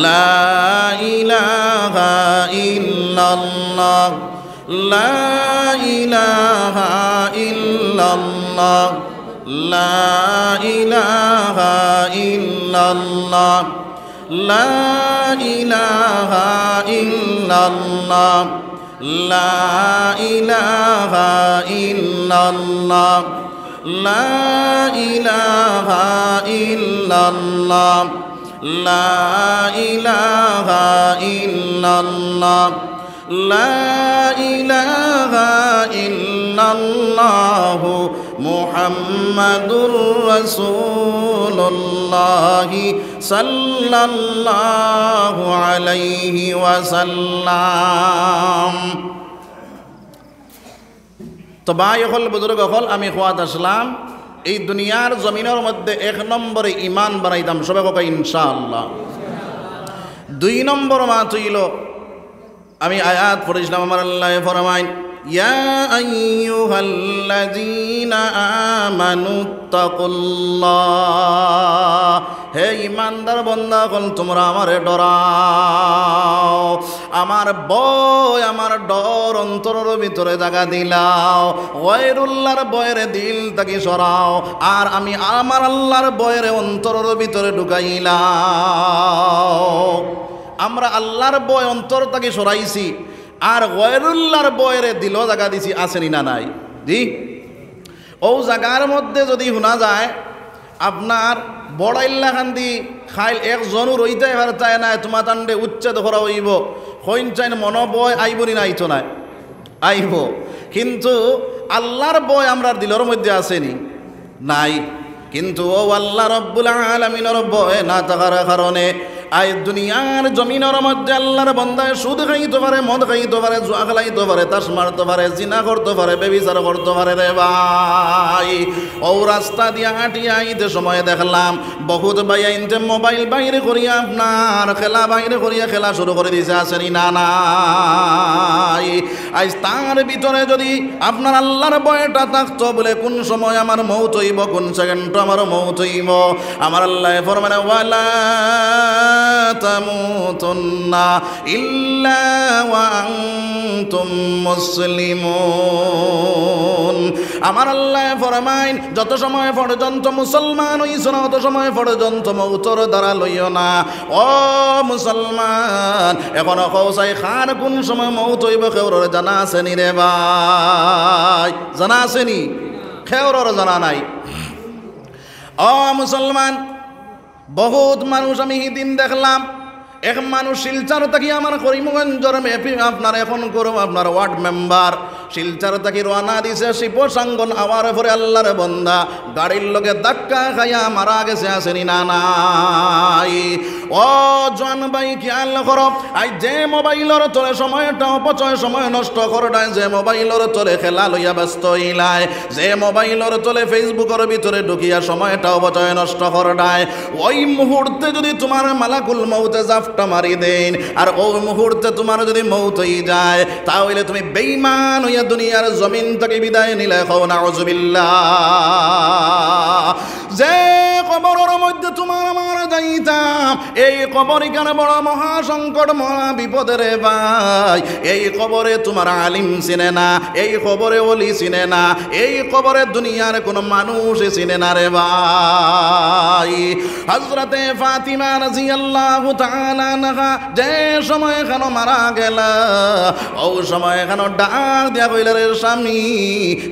লা ইলাহা ইল্লাল্লাহ লা ইলাহা ইল্লাল্লাহ লা ইলাহা ইল্লাল্লাহ লা ইলাহা ইল্লাল্লাহ লা ইলাহা ইল্লাল্লাহ লা ইলাহা ইল্লাল্লাহ লা ইলাহা ইল্লাল্লাহ লা ইলাহা ইল্লাল্লাহ মুহাম্মাদুর রাসূলুল্লাহ সাল্লাল্লাহু আলাইহি ওয়াসাল্লাম। তো ভাই হল বুজুর্গ হল, আমি খোয়াত আসলাম এই দুনিয়ার জমিনের মধ্যে 1 নম্বরে ইমান বানাইতাম সবাই কথা ইনশাআল্লাহ। 2 নম্বর মাত হইল আমি আয়াত পড়েছিলাম, আমার আল্লাহ ফরমায় ইয়া আইয়ুহাল্লাযীনা আমানুত্তাকুল্লাহ, হে ইমানদার বান্দা হল তোমরা আমারে ডরাও, আমার ভয় আমার ডর অন্তরের ভিতরে জায়গা দিলাও, গায়রুল্লাহর ভয়ের দিল থেকে সরাও, আর আমি আমার আল্লাহর ভয়ের অন্তরের ভিতরে ঢুকাইলাও। আমরা আল্লাহর ভয় অন্তর থেকে সরাইছি, আর গায়রুল্লাহর ভয়ের দিল জায়গা দিছি, আসেনি না নাই? জি, ও জায়গার মধ্যে যদি শোনা যায় আপনার বড়াইল্লা খান্দি খাইল একজনও রইতে এবার চায় না, তোমার তান্ডে উচ্ছেদ করা হইব, হইন চাইন মন বয় আইবনি না, আইতো নাই আইব, কিন্তু আল্লাহর বয় আমরা দিলর মধ্যে আসেনি নাই। কিন্তু ও আল্লাহ রব্বুল আলামিনের ভয় না থাকার কারণে আই দুনিয়ার জমিনের মধ্যে আল্লাহর বান্দায় সুদ খাইতে পারে, মদ খাইতে পারে, জুয়া খেলাইতে পারে, তাস মারতে পারে, জিনা করতে পারে, বেবিচার করতে পারে রে ভাই। ও রাস্তা দিয়া হাঁটিয়া আইতে সময় দেখলাম বহুত ভাই আইনতে মোবাইল বাইরে করিয়া আপনার খেলা বাইরে করিয়া খেলা শুরু করে দিয়েছে, আসেনি না নাই? আজ তার ভিতরে যদি আপনার আল্লাহর ভয়টা থাকতো বলে কোন সময় আমার মৌত হইব, কোন সেকেন্ড আমার মৌত হইব, আমার আল্লাহ ফরমানে ওয়ালা তামুতুন্না ইল্লা ওয়া আনতুম মুসলিমুন। আমার আল্লাহ ফরমাইন যত সময় পর্যন্ত মুসলমান হইছ না, তত সময় পর্যন্ত মৌতর দ্বারা লইও না। ও মুসলমান, এখন কৌসাই খান কোন সময় মৌত হইব কেউর জানা আসেনি রে ভাই? জানা আসেনি? কেউর জানা নাই। ও মুসলমান, বহুত মানুষ আমি দিন দেখলাম, এক মানুষ শিলচার থাকি আমার করিমগঞ্জের মেপি আপনার এখন করো আপনার ওয়ার্ড মেম্বার শিলচার থাকি রওনা দিছে শিবসাঙ্গন, আওয়ার পরে আল্লাহর বন্দা গাড়ির লগে ধাক্কা খাইয়া মারা গেছে, আসেনি না নাই? ও জন ভাই খেয়াল করো, আই যে মোবাইলের তোলে সময়টা অপচয়, সময় নষ্ট করডায়, যে মোবাইলের তোলে খেলা লইয়া ব্যস্ত হইলায়, যে মোবাইলের তোলে ফেসবুকের ভিতরে ঢুকিয়া সময়টা অপচয় নষ্ট করডায়, ওই মুহূর্তে যদি তোমার মালাকুল মউতে জাফটা মারি দেন, আর ওই মুহূর্তে তোমার যদি মউত হয়ে যায়, তাহলে তুমি বেঈমান হইয়া দুনিয়ার জমিন থেকে বিদায় নিলে খাও নাউযুবিল্লাহ। যে কবরের মধ্যে তোমার আমার যাইতাম, এই কবরই কেন বড় মহা সংকট মহা বিপদের ভাই। এই কবরে তোমার আলিম চিনে না, এই কবরে ওলি চিনে না, এই কবরে দুনিয়ার কোনো মানুষ চিনে না রে ভাই। হযরতে ফাতিমা রাদিয়াল্লাহু তাআলা আনহা যে সময় কেন মারা গেল, ও সময় কেন ডাক দিয়া কইল রে স্বামী,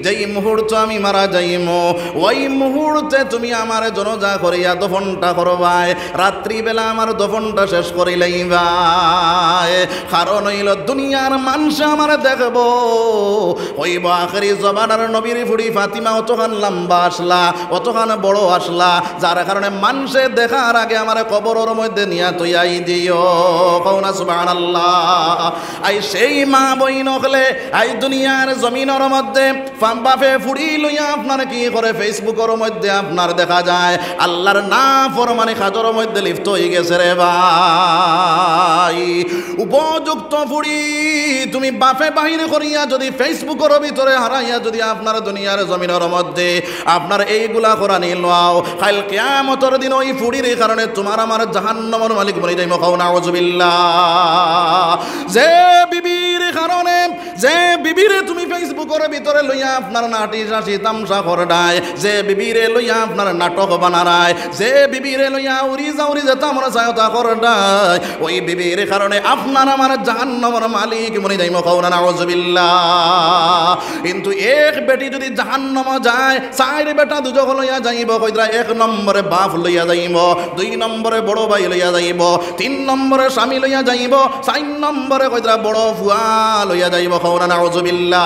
যেই মুহূর্ত আমি মারা যাইমো ওই মুহূর্তে তুমি আমার জনাজা করিয়া দফনটা করবাই, রাত্রিবেলা আমার দফনটা শেষ করিলেই ভাই। কারণ হইল দুনিয়ার মানুষ আমার দেখব, হইব আখেরি জবানার নবীর ফুড়ি ফাতিমা অতখান লম্বা আসলা, অতখান বড় আসলা, যার কারণে মানুষে দেখার আগে আমার কবরের মধ্যে নিয়া তৈয়াই দিও, কওনা সুবহানাল্লাহ। আই সেই মা বইন হলে আই দুনিয়ার জমিনের মধ্যে বাপে ফুড়ি লইয়া আপনার কি করে ফেসবুকের মধ্যে আপনার দেখা যায় আল্লাহর না ফরমানি খাজর মধ্যে লিপ্ত হয়ে গেছে রে ভাই। উপযুক্ত ফুড়ি তুমি বাপে বাহিরে করিয়া যদি ফেসবুকের ভিতরে হারাইয়া যদি আপনার দুনিয়ার জমিনের মধ্যে আপনার এইগুলা করা নিলাও, কাল কিয়ামতের দিন ওই ফুড়ির কারণে তোমার আমার জাহান্নামের মালিক বনি যাইব খাও নাউযুবিল্লাহ যে বিবির কারণে যে বিবিরে তুমি ফেসবুকের ভিতরে লইয়া আপনার নাটি শাসি তামসা করডায় যে বিবিরে লইয়া আপনার নাটক বানারায় যে বিবিরে লইয়া উড়ি যে তামরা সহায়তা করডায় ওই বিবির কারণে আপনার আমার জাহান্নামের মালিক বনি যাইব খাও নাউযুবিল্লাহ কিন্তু এক বেটি যদি জাহান্নামে যায় চার বেটা দুজক লইয়া যাইব কইরা এক নম্বরে বাপ লইয়া যাইব দুই নম্বরে বড় ভাই লইয়া যাইব তিন নম্বরে স্বামী লইয়া যাইব চার নম্বরে কইরা বড় ফুয়া লইয়া যাইব খাওনা নাউযুবিল্লাহ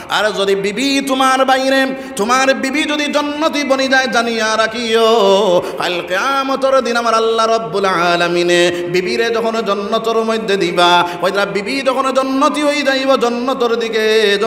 আর যদি বিবি তোমার বাইরে তোমার বিবি যদি জান্নাতি বনি যায় জানিয়া রাখিও কাল কিয়ামতের দিন আমার আল্লাহ রাব্বুল আলামিনে বিবিরে যখন জান্নাতের মধ্যে দিবা কইরা বিবি যখন জান্নাতি হই যাইব জান্নাতের দিকে